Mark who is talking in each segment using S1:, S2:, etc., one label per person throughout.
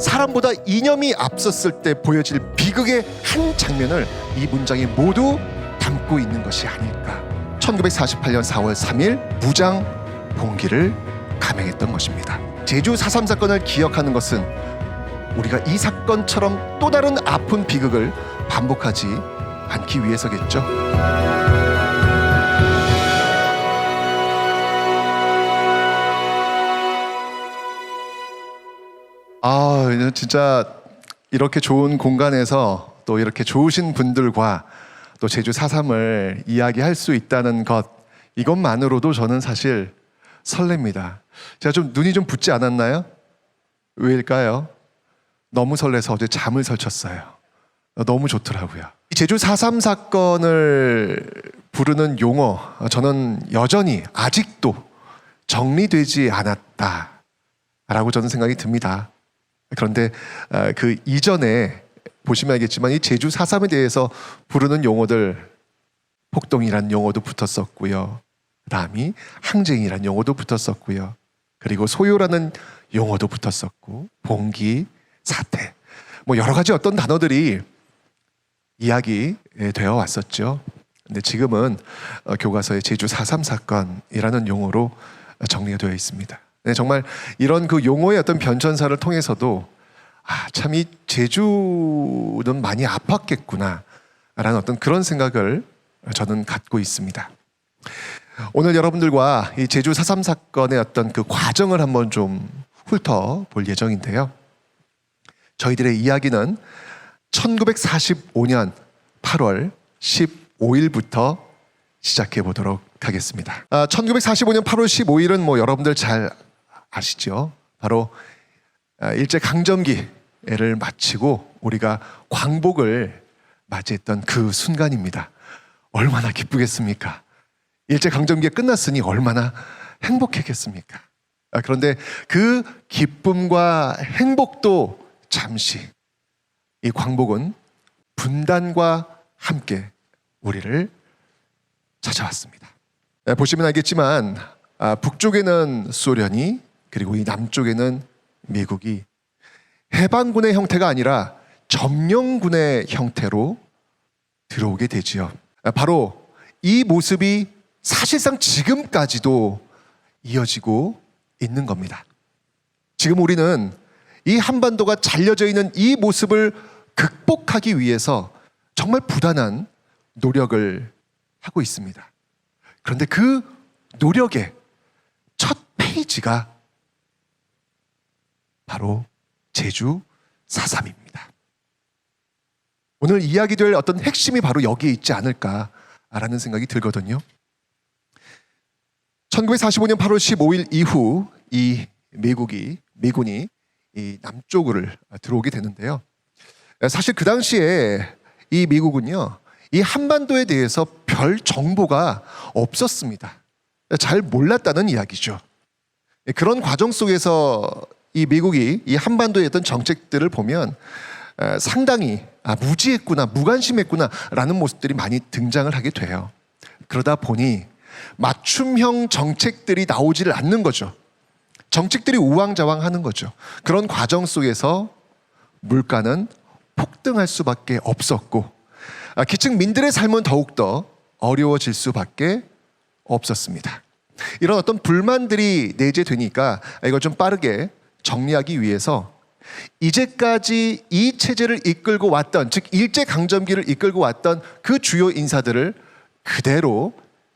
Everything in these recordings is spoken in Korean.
S1: 사람보다 이념이 앞섰을 때 보여질 비극의 한 장면을 이 문장이 모두 담고 있는 것이 아닐까. 1948년 4월 3일 무장 봉기를 감행했던 것입니다. 제주 4.3 사건을 기억하는 것은 우리가 이 사건처럼 또 다른 아픈 비극을 반복하지 않기 위해서겠죠. 진짜 이렇게 좋은 공간에서 또 이렇게 좋으신 분들과 또 제주 4.3을 이야기할 수 있다는 것, 이것만으로도 저는 사실 설렙니다. 제가 좀 눈이 좀 붓지 않았나요? 왜일까요? 너무 설레서 어제 잠을 설쳤어요. 너무 좋더라고요. 이 제주 4.3 사건을 부르는 용어, 저는 여전히 아직도 정리되지 않았다라고 저는 생각이 듭니다. 그런데 그 이전에 보시면 알겠지만 이 제주 4.3에 대해서 부르는 용어들, 폭동이란 용어도 붙었었고요. 그다음이 항쟁이란 용어도 붙었었고요. 그리고 소요라는 용어도 붙었었고, 봉기, 사태, 뭐 여러 가지 어떤 단어들이 이야기되어 왔었죠. 근데 지금은 교과서에 제주 4.3 사건이라는 용어로 정리가 되어 있습니다. 네, 정말 이런 그 용어의 어떤 변천사를 통해서도 참 이 제주는 많이 아팠겠구나 라는 어떤 그런 생각을 저는 갖고 있습니다. 오늘 여러분들과 이 제주 4.3 사건의 어떤 그 과정을 한번 좀 훑어볼 예정인데요. 저희들의 이야기는 1945년 8월 15일부터 시작해 보도록 하겠습니다. 1945년 8월 15일은 뭐 여러분들 잘 아시죠? 바로 일제강점기를 마치고 우리가 광복을 맞이했던 그 순간입니다. 얼마나 기쁘겠습니까? 일제강점기가 끝났으니 얼마나 행복했겠습니까? 그런데 그 기쁨과 행복도 잠시, 이 광복은 분단과 함께 우리를 찾아왔습니다. 보시면 알겠지만 북쪽에는 소련이, 그리고 이 남쪽에는 미국이 해방군의 형태가 아니라 점령군의 형태로 들어오게 되지요. 바로 이 모습이 사실상 지금까지도 이어지고 있는 겁니다. 지금 우리는 이 한반도가 잘려져 있는 이 모습을 극복하기 위해서 정말 부단한 노력을 하고 있습니다. 그런데 그 노력의 첫 페이지가 바로 제주 4.3입니다. 오늘 이야기될 어떤 핵심이 바로 여기에 있지 않을까라는 생각이 들거든요. 1945년 8월 15일 이후 이 미군이 이 남쪽으로 들어오게 되는데요. 사실 그 당시에 이 미국은요, 이 한반도에 대해서 별 정보가 없었습니다. 잘 몰랐다는 이야기죠. 그런 과정 속에서 이 미국이 이 한반도의 어떤 정책들을 보면 상당히 무지했구나, 무관심했구나 라는 모습들이 많이 등장을 하게 돼요. 그러다 보니 맞춤형 정책들이 나오지를 않는 거죠. 정책들이 우왕좌왕하는 거죠. 그런 과정 속에서 물가는 폭등할 수밖에 없었고, 기층 민들의 삶은 더욱더 어려워질 수밖에 없었습니다. 이런 어떤 불만들이 내재되니까 이걸 좀 빠르게 정리하기 위해서 이제까지 이 체제를 이끌고 왔던, 즉 일제강점기를 이끌고 왔던 그 주요 인사들을 그대로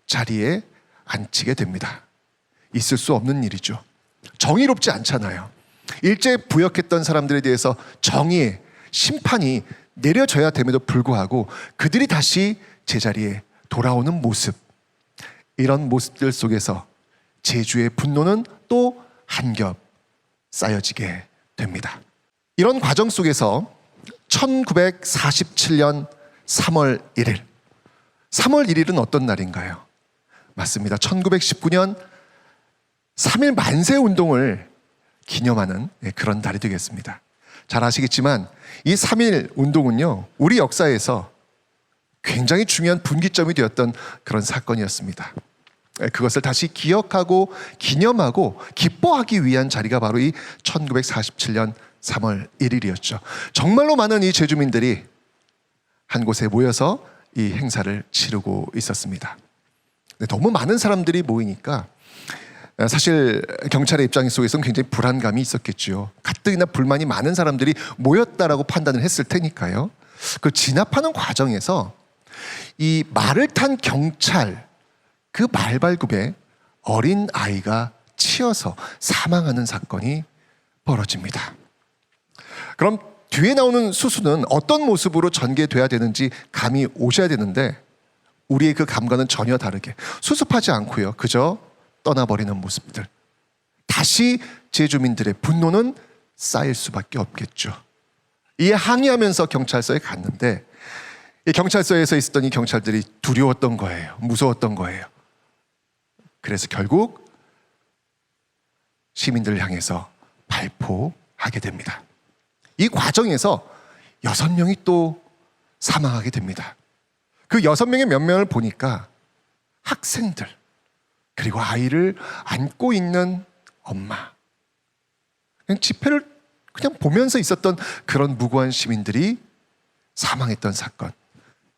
S1: 자리에 앉히게 됩니다. 있을 수 없는 일이죠. 정의롭지 않잖아요. 일제 부역했던 사람들에 대해서 정의의 심판이 내려져야 됨에도 불구하고 그들이 다시 제자리에 돌아오는 모습, 이런 모습들 속에서 제주의 분노는 또 한 겹 쌓여지게 됩니다. 이런 과정 속에서 1947년 3월 1일 3월 1일은 어떤 날인가요? 맞습니다. 1919년 3.1 만세운동을 기념하는 그런 날이 되겠습니다. 잘 아시겠지만 이 3.1 운동은요, 우리 역사에서 굉장히 중요한 분기점이 되었던 그런 사건이었습니다. 그것을 다시 기억하고 기념하고 기뻐하기 위한 자리가 바로 이 1947년 3월 1일이었죠. 정말로 많은 이 제주민들이 한 곳에 모여서 이 행사를 치르고 있었습니다. 너무 많은 사람들이 모이니까 사실 경찰의 입장 속에서는 굉장히 불안감이 있었겠죠. 가뜩이나 불만이 많은 사람들이 모였다라고 판단을 했을 테니까요. 그 진압하는 과정에서 이 말을 탄 경찰 그 말발굽에 어린 아이가 치여서 사망하는 사건이 벌어집니다. 그럼 뒤에 나오는 수수는 어떤 모습으로 전개돼야 되는지 감이 오셔야 되는데 우리의 그 감과는 전혀 다르게 수습하지 않고요. 그저 떠나버리는 모습들. 다시 제주민들의 분노는 쌓일 수밖에 없겠죠. 이에 항의하면서 경찰서에 갔는데 이 경찰서에서 있었던 이 경찰들이 두려웠던 거예요. 무서웠던 거예요. 그래서 결국 시민들을 향해서 발포하게 됩니다. 이 과정에서 6명이 또 사망하게 됩니다. 그 6명의 몇 명을 보니까 학생들 그리고 아이를 안고 있는 엄마, 그냥 집회를 그냥 보면서 있었던 그런 무고한 시민들이 사망했던 사건.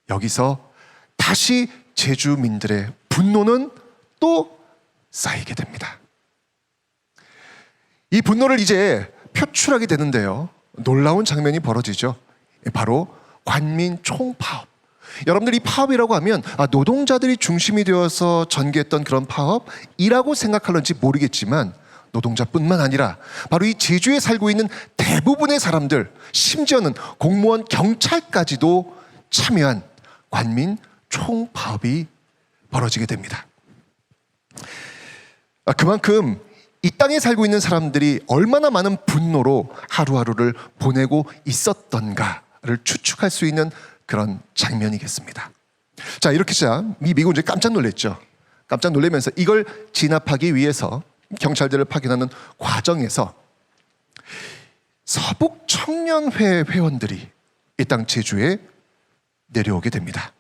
S1: 여기서 다시 제주민들의 분노는 또 쌓이게 됩니다. 이 분노를 이제 표출하게 되는데요. 놀라운 장면이 벌어지죠. 바로 관민 총파업. 여러분들 이 파업이라고 하면 노동자들이 중심이 되어서 전개했던 그런 파업이라고 생각할런지 모르겠지만 노동자뿐만 아니라 바로 이 제주에 살고 있는 대부분의 사람들, 심지어는 공무원, 경찰까지도 참여한 관민 총파업이 벌어지게 됩니다. 그만큼 이 땅에 살고 있는 사람들이 얼마나 많은 분노로 하루하루를 보내고 있었던가를 추측할 수 있는 그런 장면이겠습니다. 자, 이렇게 시작. 이 미군들이 깜짝 놀랐죠. 깜짝 놀라면서 이걸 진압하기 위해서 경찰들을 파견하는 과정에서 서북 청년회 회원들이 이 땅 제주에 내려오게 됩니다.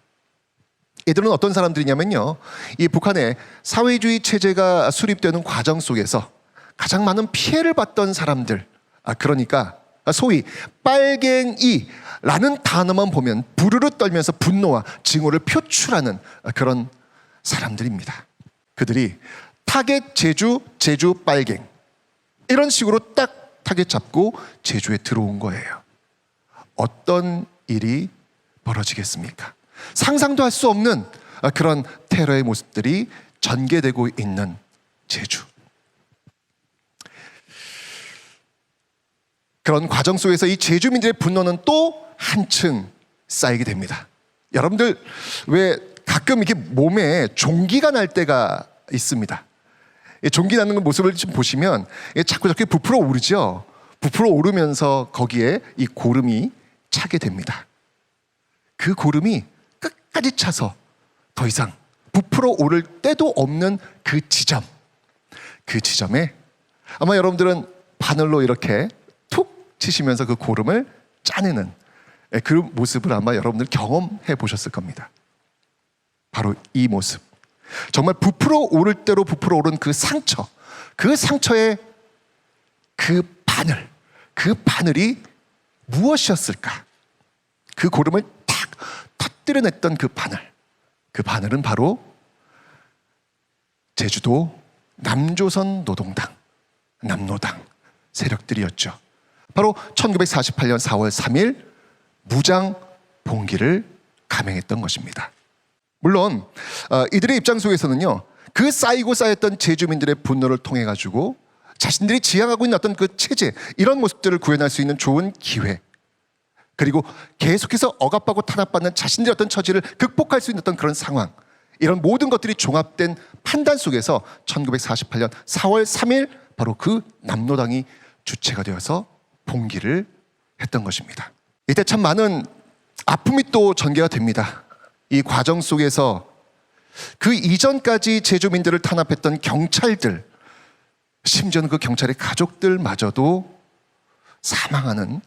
S1: 이들은 어떤 사람들이냐면요, 이 북한의 사회주의 체제가 수립되는 과정 속에서 가장 많은 피해를 봤던 사람들, 그러니까 소위 빨갱이라는 단어만 보면 부르르 떨면서 분노와 증오를 표출하는 그런 사람들입니다. 그들이 타겟 제주, 제주 빨갱, 이런 식으로 딱 타겟 잡고 제주에 들어온 거예요. 어떤 일이 벌어지겠습니까? 상상도 할 수 없는 그런 테러의 모습들이 전개되고 있는 제주. 그런 과정 속에서 이 제주민들의 분노는 또 한층 쌓이게 됩니다. 여러분들 왜 가끔 이렇게 몸에 종기가 날 때가 있습니다. 종기 나는 모습을 좀 보시면 자꾸 부풀어 오르죠. 부풀어 오르면서 거기에 이 고름이 차게 됩니다. 그 고름이 끝까지 차서 더 이상 부풀어 오를 때도 없는 그 지점에 아마 여러분들은 바늘로 이렇게 툭 치시면서 그 고름을 짜내는 그 모습을 아마 여러분들 경험해 보셨을 겁니다. 바로 이 모습. 정말 부풀어 오를 대로 부풀어 오른 그 상처의 그 바늘이 무엇이었을까? 그 고름을 탁 터뜨려냈던 그 바늘은 바로 제주도 남조선 노동당, 남노당 세력들이었죠. 바로 1948년 4월 3일 무장 봉기를 감행했던 것입니다. 물론 이들의 입장 속에서는요, 그 쌓이고 쌓였던 제주민들의 분노를 통해 가지고 자신들이 지향하고 있는 어떤 그 체제, 이런 모습들을 구현할 수 있는 좋은 기회, 그리고 계속해서 억압하고 탄압받는 자신들의 어떤 처지를 극복할 수 있는 어떤 그런 상황, 이런 모든 것들이 종합된 판단 속에서 1948년 4월 3일 바로 그 남노당이 주체가 되어서 봉기를 했던 것입니다. 이때 참 많은 아픔이 또 전개가 됩니다. 이 과정 속에서 그 이전까지 제주민들을 탄압했던 경찰들, 심지어는 그 경찰의 가족들마저도 사망하는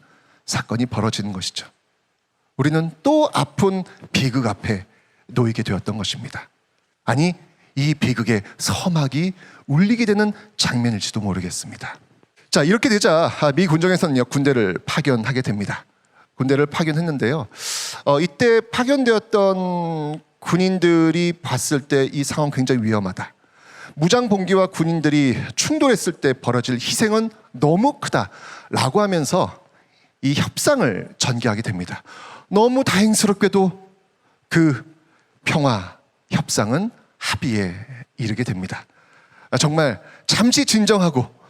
S1: 사건이 벌어지는 것이죠. 우리는 또 아픈 비극 앞에 놓이게 되었던 것입니다. 아니, 이 비극의 서막이 울리게 되는 장면일지도 모르겠습니다. 자, 이렇게 되자 미 군정에서는요, 군대를 파견하게 됩니다. 군대를 파견했는데요. 이때 파견되었던 군인들이 봤을 때 이 상황 굉장히 위험하다. 무장 봉기와 군인들이 충돌했을 때 벌어질 희생은 너무 크다라고 하면서 이 협상을 전개하게 됩니다. 너무 다행스럽게도 그 평화 협상은 합의에 이르게 됩니다. 정말 잠시 진정하고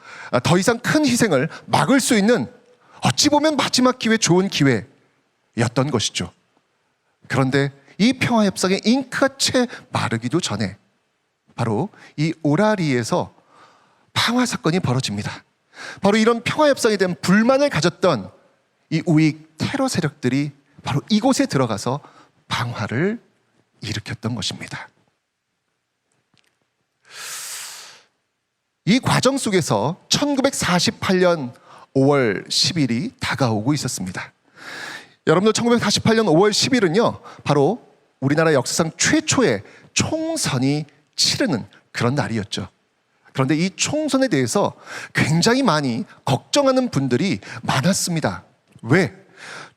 S1: 더 이상 큰 희생을 막을 수 있는 어찌 보면 마지막 기회, 좋은 기회였던 것이죠. 그런데 이 평화 협상의 잉크가 채 마르기도 전에 바로 이 오라리에서 방화 사건이 벌어집니다. 바로 이런 평화 협상에 대한 불만을 가졌던 이 우익 테러 세력들이 바로 이곳에 들어가서 방화를 일으켰던 것입니다. 이 과정 속에서 1948년 5월 10일이 다가오고 있었습니다. 여러분들, 1948년 5월 10일은요, 바로 우리나라 역사상 최초의 총선이 치르는 그런 날이었죠. 그런데 이 총선에 대해서 굉장히 많이 걱정하는 분들이 많았습니다. 왜?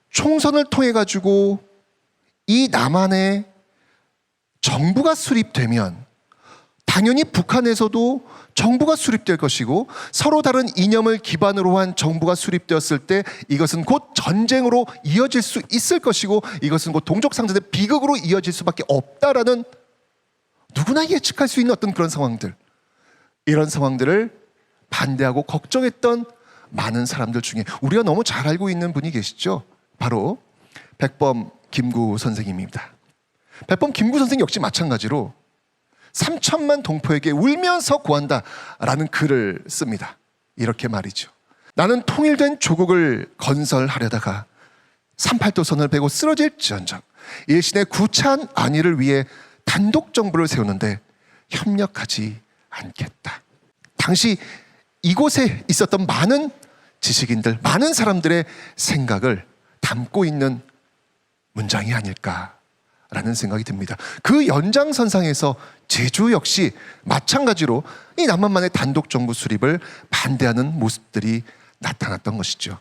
S1: 총선을 통해 가지고 이 남한에 정부가 수립되면 당연히 북한에서도 정부가 수립될 것이고, 서로 다른 이념을 기반으로 한 정부가 수립되었을 때 이것은 곧 전쟁으로 이어질 수 있을 것이고, 이것은 곧 동족 상전의 비극으로 이어질 수밖에 없다라는, 누구나 예측할 수 있는 어떤 그런 상황들, 이런 상황들을 반대하고 걱정했던 많은 사람들 중에 우리가 너무 잘 알고 있는 분이 계시죠. 바로 백범 김구 선생님입니다. 백범 김구 선생 역시 마찬가지로 3천만 동포에게 울면서 고한다라는 글을 씁니다. 이렇게 말이죠. 나는 통일된 조국을 건설하려다가 38도선을 베고 쓰러질지언정 일신의 구차한 안위를 위해 단독 정부를 세우는데 협력하지 않겠다. 당시 이곳에 있었던 많은 지식인들, 많은 사람들의 생각을 담고 있는 문장이 아닐까라는 생각이 듭니다. 그 연장선상에서 제주 역시 마찬가지로 이 남한만의 단독 정부 수립을 반대하는 모습들이 나타났던 것이죠.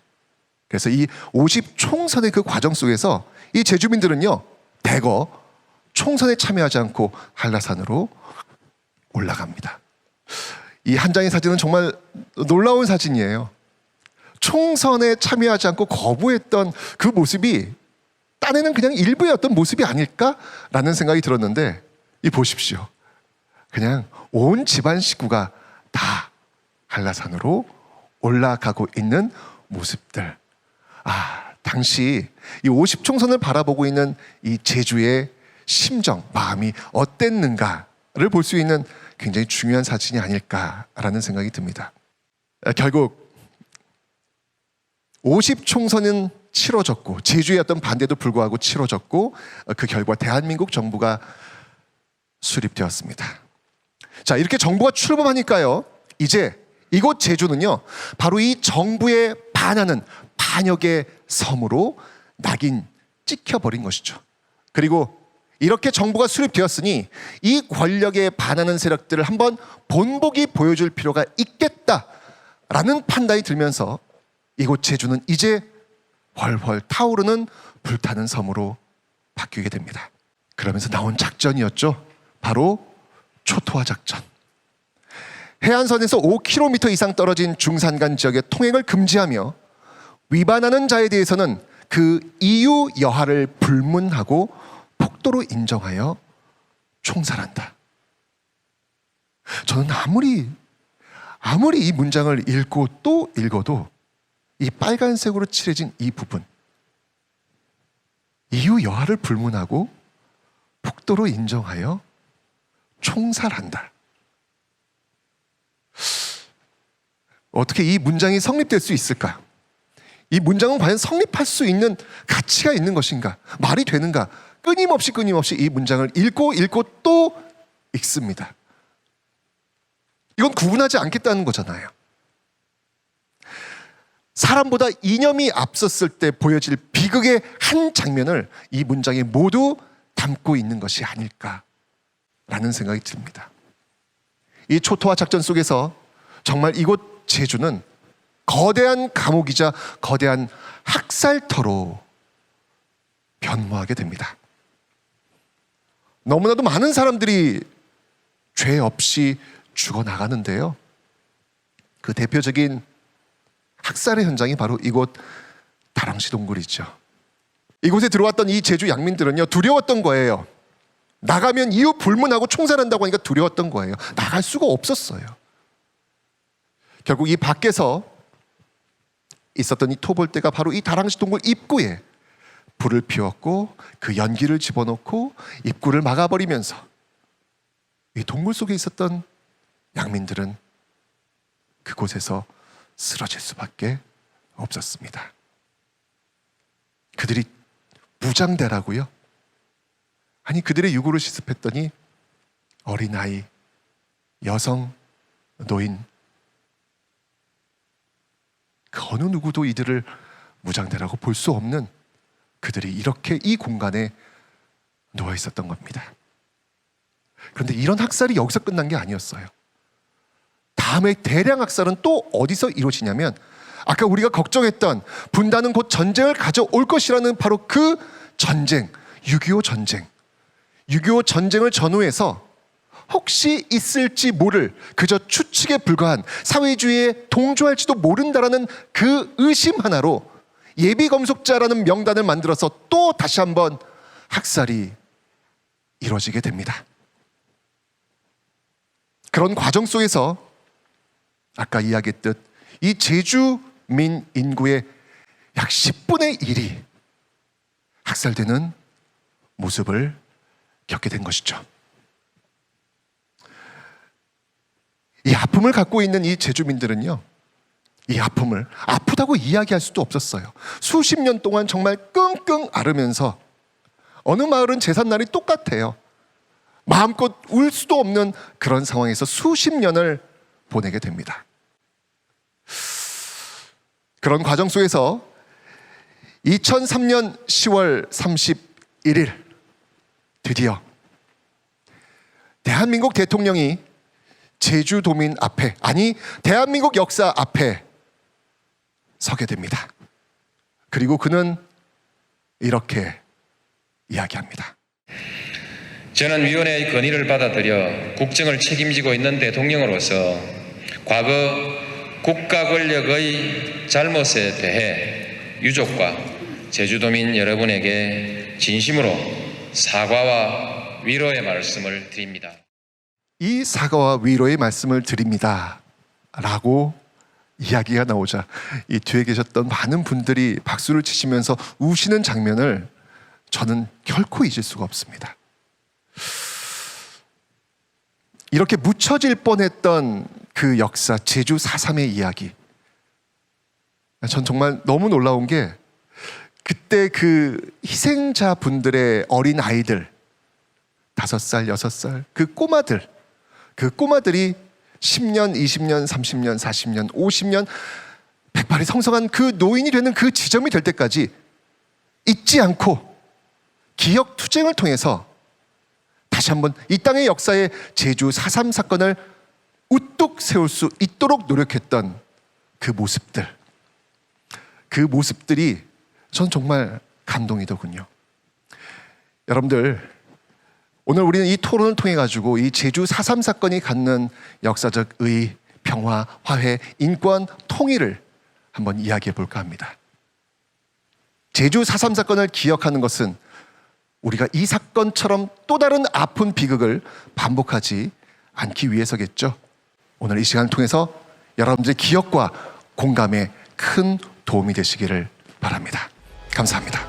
S1: 그래서 이 50총선의 그 과정 속에서 이 제주민들은요, 대거 총선에 참여하지 않고 한라산으로 올라갑니다. 이 한 장의 사진은 정말 놀라운 사진이에요. 총선에 참여하지 않고 거부했던 그 모습이 딴에는 그냥 일부의 어떤 모습이 아닐까라는 생각이 들었는데, 이 보십시오. 그냥 온 집안 식구가 다 한라산으로 올라가고 있는 모습들. 당시 이 50총선을 바라보고 있는 이 제주의 심정, 마음이 어땠는가를 볼 수 있는 굉장히 중요한 사진이 아닐까라는 생각이 듭니다. 결국 50총선은 치러졌고, 제주의 어떤 반대도 불구하고 치러졌고, 그 결과 대한민국 정부가 수립되었습니다. 자, 이렇게 정부가 출범하니까요, 이제 이곳 제주는요, 바로 이 정부에 반하는 반역의 섬으로 낙인 찍혀버린 것이죠. 그리고 이렇게 정부가 수립되었으니 이 권력에 반하는 세력들을 한번 본보기 보여줄 필요가 있겠다라는 판단이 들면서 이곳 제주는 이제 훨훨 타오르는 불타는 섬으로 바뀌게 됩니다. 그러면서 나온 작전이었죠. 바로 초토화 작전. 해안선에서 5km 이상 떨어진 중산간 지역의 통행을 금지하며 위반하는 자에 대해서는 그 이유 여하를 불문하고 폭도로 인정하여 총살한다. 저는 아무리 이 문장을 읽고 또 읽어도 이 빨간색으로 칠해진 이 부분, 이유 여하를 불문하고 폭도로 인정하여 총살한다. 어떻게 이 문장이 성립될 수 있을까? 이 문장은 과연 성립할 수 있는 가치가 있는 것인가? 말이 되는가? 끊임없이 이 문장을 읽고 또 읽습니다. 이건 구분하지 않겠다는 거잖아요. 사람보다 이념이 앞섰을 때 보여질 비극의 한 장면을 이 문장에 모두 담고 있는 것이 아닐까라는 생각이 듭니다. 이 초토화 작전 속에서 정말 이곳 제주는 거대한 감옥이자 거대한 학살터로 변모하게 됩니다. 너무나도 많은 사람들이 죄 없이 죽어나가는데요. 그 대표적인 학살의 현장이 바로 이곳 다랑시 동굴이죠. 이곳에 들어왔던 이 제주 양민들은요, 두려웠던 거예요. 나가면 이후 불문하고 총살한다고 하니까 두려웠던 거예요. 나갈 수가 없었어요. 결국 이 밖에서 있었던 이 토벌대가 바로 이 다랑시 동굴 입구에 불을 피웠고 그 연기를 집어넣고 입구를 막아버리면서 이 동굴 속에 있었던 양민들은 그곳에서 쓰러질 수밖에 없었습니다. 그들이 무장대라고요? 아니, 그들의 유골을 시습했더니 어린아이, 여성, 노인, 그 어느 누구도 이들을 무장대라고 볼 수 없는 그들이 이렇게 이 공간에 누워 있었던 겁니다. 그런데 이런 학살이 여기서 끝난 게 아니었어요. 다음에 대량 학살은 또 어디서 이루어지냐면, 아까 우리가 걱정했던 분단은 곧 전쟁을 가져올 것이라는 바로 그 전쟁, 6.25 전쟁. 6.25 전쟁을 전후해서 혹시 있을지 모를 그저 추측에 불과한 사회주의에 동조할지도 모른다라는 그 의심 하나로 예비검속자라는 명단을 만들어서 또 다시 한번 학살이 이루어지게 됩니다. 그런 과정 속에서 아까 이야기했듯 이 제주민 인구의 약 10분의 1이 학살되는 모습을 겪게 된 것이죠. 이 아픔을 갖고 있는 이 제주민들은요, 이 아픔을 아프다고 이야기할 수도 없었어요. 수십 년 동안 정말 끙끙 앓으면서 어느 마을은 제삿날이 똑같아요. 마음껏 울 수도 없는 그런 상황에서 수십 년을 보내게 됩니다. 그런 과정 속에서 2003년 10월 31일 드디어 대한민국 대통령이 제주도민 앞에, 아니 대한민국 역사 앞에 서게 됩니다. 그리고 그는 이렇게 이야기합니다.
S2: 저는 위원회의 건의를 받아들여 국정을 책임지고 있는 대통령으로서 과거 국가 권력의 잘못에 대해 유족과 제주도민 여러분에게 진심으로 사과와 위로의 말씀을 드립니다.
S1: 이 사과와 위로의 말씀을 드립니다 라고 이야기가 나오자 이 뒤에 계셨던 많은 분들이 박수를 치시면서 우시는 장면을 저는 결코 잊을 수가 없습니다. 이렇게 묻혀질 뻔했던 그 역사, 제주 4.3의 이야기, 전 정말 너무 놀라운 게 그때 그 희생자 분들의 어린 아이들 5살, 6살 그 꼬마들이 10년, 20년, 30년, 40년, 50년 백발이 성성한 그 노인이 되는 그 지점이 될 때까지 잊지 않고 기억 투쟁을 통해서 다시 한번 이 땅의 역사에 제주 4.3 사건을 우뚝 세울 수 있도록 노력했던 그 모습들이 전 정말 감동이더군요. 여러분들, 오늘 우리는 이 토론을 통해 가지고 이 제주 4.3 사건이 갖는 역사적 의, 평화, 화해, 인권, 통일을 한번 이야기해 볼까 합니다. 제주 4.3 사건을 기억하는 것은 우리가 이 사건처럼 또 다른 아픈 비극을 반복하지 않기 위해서겠죠. 오늘 이 시간을 통해서 여러분들의 기억과 공감에 큰 도움이 되시기를 바랍니다. 감사합니다.